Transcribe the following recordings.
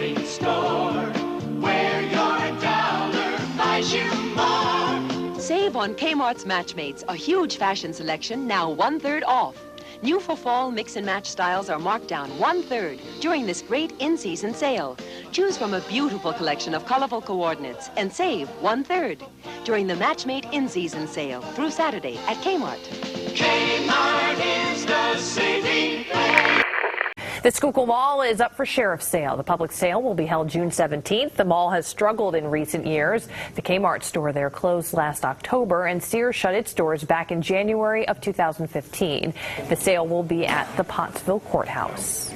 department store, where your dollar buys you more. Save on Kmart's Matchmates, a huge fashion selection, now 1/3 off. New for fall mix and match styles are marked down 1/3 during this great in-season sale. Choose from a beautiful collection of colorful coordinates and save 1/3 during the Matchmate in-season sale through Saturday at Kmart. Kmart is the saving place. The Schuylkill Mall is up for sheriff's sale. The public sale will be held June 17th. The mall has struggled in recent years. The Kmart store there closed last October, and Sears shut its doors back in January of 2015. The sale will be at the Pottsville Courthouse.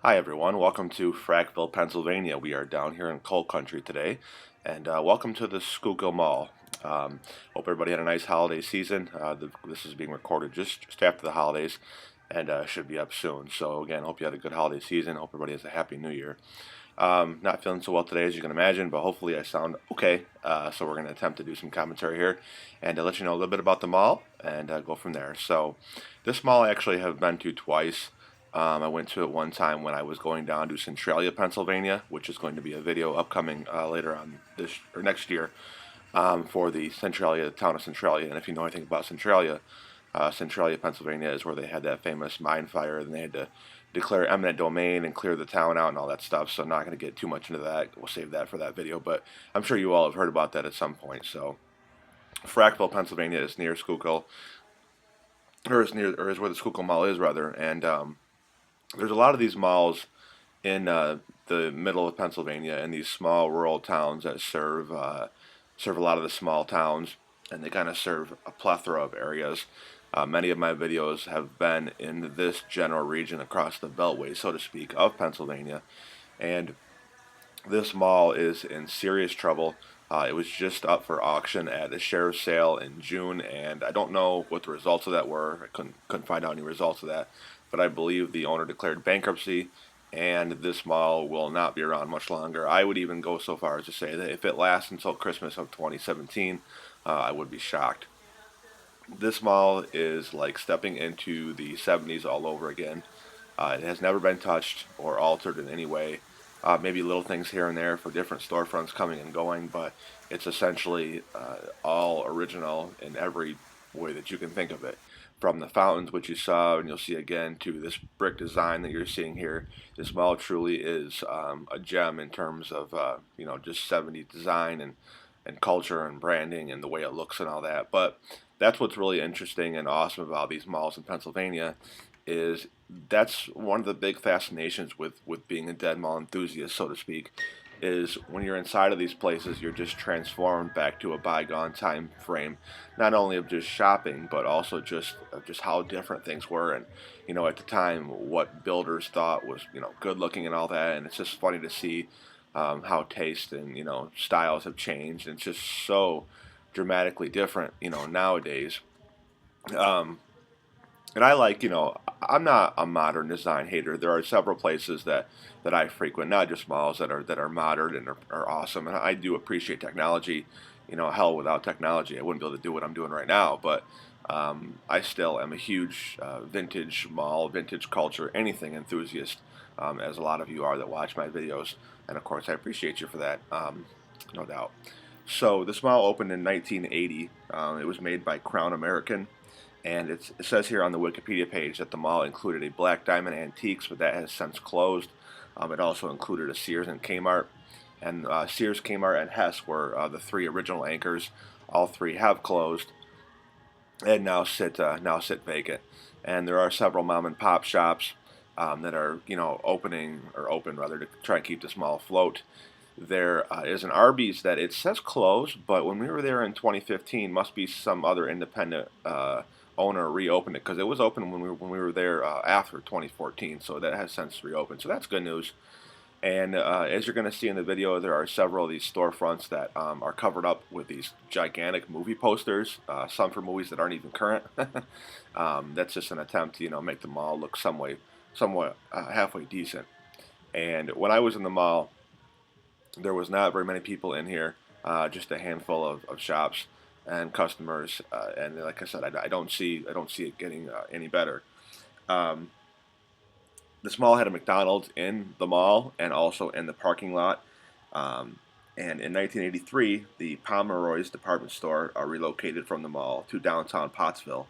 Hi everyone, welcome to Frackville, Pennsylvania. We are down here in coal country today, and welcome to the Schuylkill Mall. Hope everybody had a nice holiday season. This is being recorded just after the holidays, and should be up soon. So again, hope you had a good holiday season. Hope everybody has a happy new year. Not feeling so well today, as you can imagine, but hopefully I sound okay. So we're going to attempt to do some commentary here and let you know a little bit about the mall and go from there. So this mall I actually have been to twice. I went to it one time when I was going down to Centralia, Pennsylvania, which is going to be a video upcoming later on this or next year for the town of Centralia. And if you know anything about Centralia, Centralia, Pennsylvania is where they had that famous mine fire, and they had to declare eminent domain and clear the town out and all that stuff. So I'm not going to get too much into that. We'll save that for that video, but I'm sure you all have heard about that at some point. So Frackville, Pennsylvania is near Schuylkill, or is where the Schuylkill Mall is, rather, and there's a lot of these malls in the middle of Pennsylvania, in these small rural towns that serve a lot of the small towns, and they kind of serve a plethora of areas. Many of my videos have been in this general region across the beltway, so to speak, of Pennsylvania, and this mall is in serious trouble. It was just up for auction at a sheriff's sale in June, and I don't know what the results of that were. I couldn't find out any results of that. But I believe the owner declared bankruptcy, and this mall will not be around much longer. I would even go so far as to say that if it lasts until Christmas of 2017, I would be shocked. This mall is like stepping into the 70s all over again. It has never been touched or altered in any way. Maybe little things here and there for different storefronts coming and going, but it's essentially all original in every way that you can think of it. From the fountains, which you saw and you'll see again, to this brick design that you're seeing here, this mall truly is a gem in terms of just 70s design and culture and branding and the way it looks and all that. But that's what's really interesting and awesome about these malls in Pennsylvania, is that's one of the big fascinations with being a dead mall enthusiast, so to speak, is when you're inside of these places, you're just transformed back to a bygone time frame, not only of just shopping, but also just how different things were, and at the time what builders thought was good looking and all that. And it's just funny to see how taste and styles have changed, and it's just so dramatically different nowadays. And I like, I'm not a modern design hater. There are several places that I frequent, not just malls, that are modern and are awesome. And I do appreciate technology. Hell, without technology, I wouldn't be able to do what I'm doing right now. But I still am a huge vintage mall, vintage culture, anything enthusiast, as a lot of you are that watch my videos. And of course, I appreciate you for that, no doubt. So this mall opened in 1980. It was made by Crown American. And it says here on the Wikipedia page that the mall included a Black Diamond Antiques, but that has since closed. It also included a Sears and Kmart. And Sears, Kmart, and Hess were the three original anchors. All three have closed and now sit vacant. And there are several mom and pop shops that are opening or open rather to try and keep this mall afloat. There is an Arby's that it says closed, but when we were there in 2015, must be some other independent owner reopened it, because it was open when we were there after 2014, so that has since reopened. So that's good news. And as you're going to see in the video, there are several of these storefronts that are covered up with these gigantic movie posters, some for movies that aren't even current. That's just an attempt to make the mall look somewhat halfway decent. And when I was in the mall, there was not very many people in here, just a handful of shops and customers. And like I said, I don't see it getting any better. This mall had a McDonald's in the mall and also in the parking lot. And in 1983, the Pomeroy's department store relocated from the mall to downtown Pottsville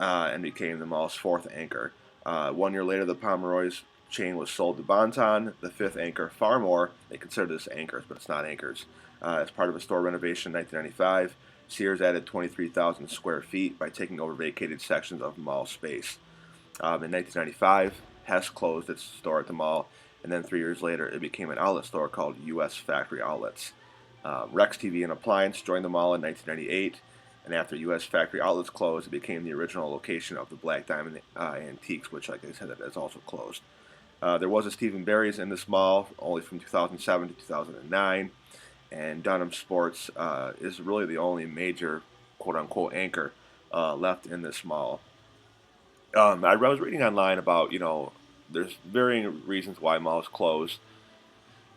and became the mall's fourth anchor. 1 year later, the Pomeroy's chain was sold to Bonton, the fifth anchor, Farmore. They consider this anchors, but it's not anchors. As part of a store renovation in 1995, Sears added 23,000 square feet by taking over vacated sections of mall space. In 1995, Hess closed its store at the mall, and then 3 years later, it became an outlet store called U.S. Factory Outlets. Rex TV and Appliance joined the mall in 1998, and after U.S. Factory Outlets closed, it became the original location of the Black Diamond Antiques, which, like I said, is also closed. There was a Steve & Barry's in this mall, only from 2007 to 2009, and Dunham Sports is really the only major quote-unquote anchor left in this mall. I was reading online about, there's varying reasons why malls close,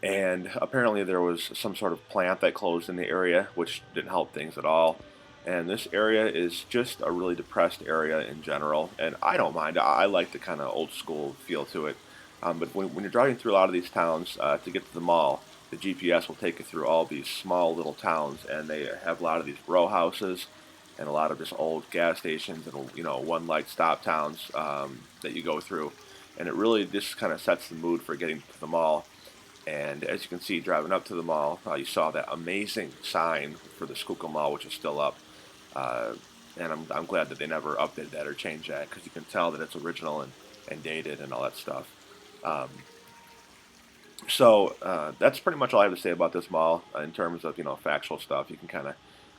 and apparently there was some sort of plant that closed in the area, which didn't help things at all. And this area is just a really depressed area in general, and I don't mind. I like the kind of old school feel to it. But when you're driving through a lot of these towns to get to the mall, the GPS will take you through all these small little towns, and they have a lot of these row houses and a lot of just old gas stations and one light stop towns that you go through, and it really just kind of sets the mood for getting to the mall. And as you can see, driving up to the mall, you saw that amazing sign for the Schuylkill Mall, which is still up. And I'm glad that they never updated that or changed that, because you can tell that it's original and dated and all that stuff. So that's pretty much all I have to say about this mall in terms of factual stuff. You can kind of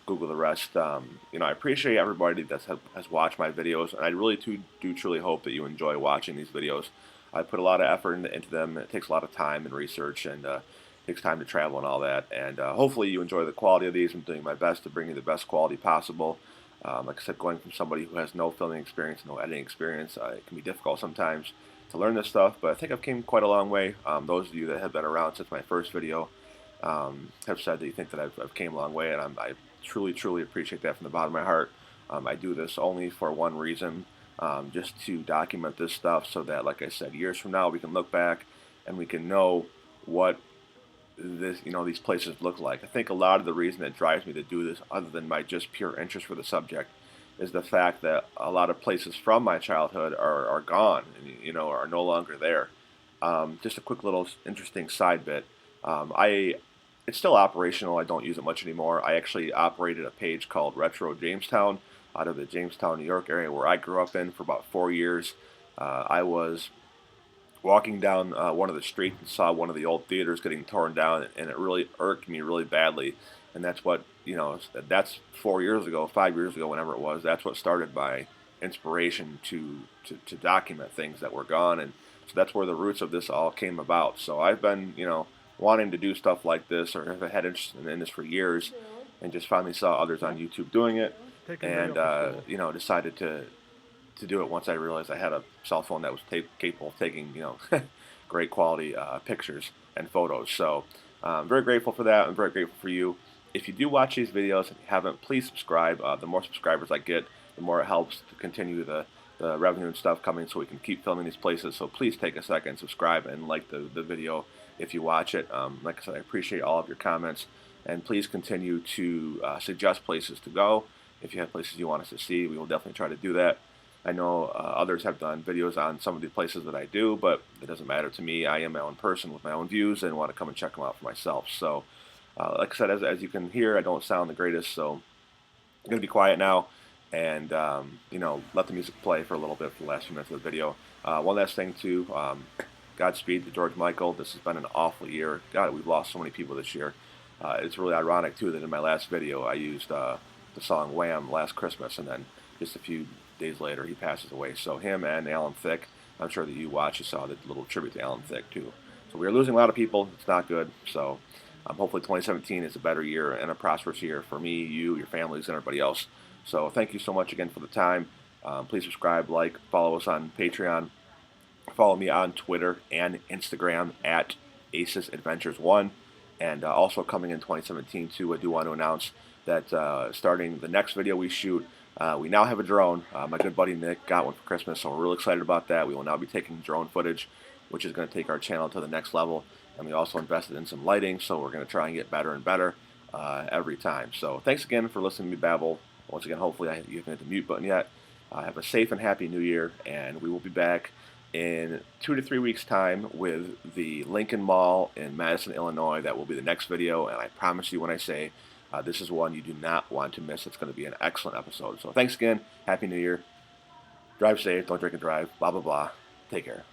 Google the rest. I appreciate everybody that has watched my videos, and I really do truly hope that you enjoy watching these videos. I put a lot of effort into them. It takes a lot of time and research, and takes time to travel and all that. And hopefully you enjoy the quality of these. I'm doing my best to bring you the best quality possible. Like I said, going from somebody who has no filming experience, no editing experience, it can be difficult sometimes to learn this stuff, but I think I've came quite a long way. Those of you that have been around since my first video have said that you think that I've came a long way, and I truly appreciate that from the bottom of my heart. I do this only for one reason, just to document this stuff so that, like I said, years from now we can look back and we can know what these places look like. I think a lot of the reason that drives me to do this, other than my just pure interest for the subject, is the fact that a lot of places from my childhood are gone and are no longer there. Just a quick little interesting side bit. It's still operational. I don't use it much anymore. I actually operated a page called Retro Jamestown out of the Jamestown, New York area where I grew up in for about 4 years. I was walking down one of the streets and saw one of the old theaters getting torn down, and it really irked me really badly. And that's what, that's 4 years ago, 5 years ago, whenever it was. That's what started my inspiration to document things that were gone. And so that's where the roots of this all came about. So I've been, wanting to do stuff like this, or have had interest in this for years, and just finally saw others on YouTube doing it, and decided to do it once I realized I had a cell phone that was capable of taking great quality pictures and photos. So I'm very grateful for that. I'm very grateful for you. If you do watch these videos and you haven't, please subscribe. The more subscribers I get, the more it helps to continue the revenue and stuff coming so we can keep filming these places. So please take a second, subscribe, and like the video if you watch it. Like I said, I appreciate all of your comments, and please continue to suggest places to go. If you have places you want us to see, we will definitely try to do that. I know others have done videos on some of the places that I do, but it doesn't matter to me. I am my own person with my own views and want to come and check them out for myself. So like I said, as you can hear, I don't sound the greatest, so I'm going to be quiet now and let the music play for a little bit for the last few minutes of the video. One last thing too, Godspeed to George Michael. This has been an awful year. God, we've lost so many people this year. It's really ironic too that in my last video I used the song Wham! Last Christmas, and then just a few days later he passes away. So him and Alan Thicke, I'm sure that you saw the little tribute to Alan Thicke too. So we're losing a lot of people. It's not good. So hopefully 2017 is a better year and a prosperous year for me, you, your families, and everybody else. So thank you so much again for the time. Please subscribe, like, follow us on Patreon. Follow me on Twitter and Instagram at Aces Adventures 1. And also coming in 2017 too, I do want to announce that starting the next video we shoot, we now have a drone. My good buddy Nick got one for Christmas, so we're really excited about that. We will now be taking drone footage, which is going to take our channel to the next level. And we also invested in some lighting, so we're going to try and get better and better every time. So thanks again for listening to me babble. Once again, hopefully you haven't hit the mute button yet. Have a safe and happy new year, and we will be back in 2 to 3 weeks' time with the Lincoln Mall in Madison, Illinois. That will be the next video, and I promise you when I say this is one you do not want to miss. It's going to be an excellent episode. So thanks again. Happy New Year. Drive safe. Don't drink and drive. Blah, blah, blah. Take care.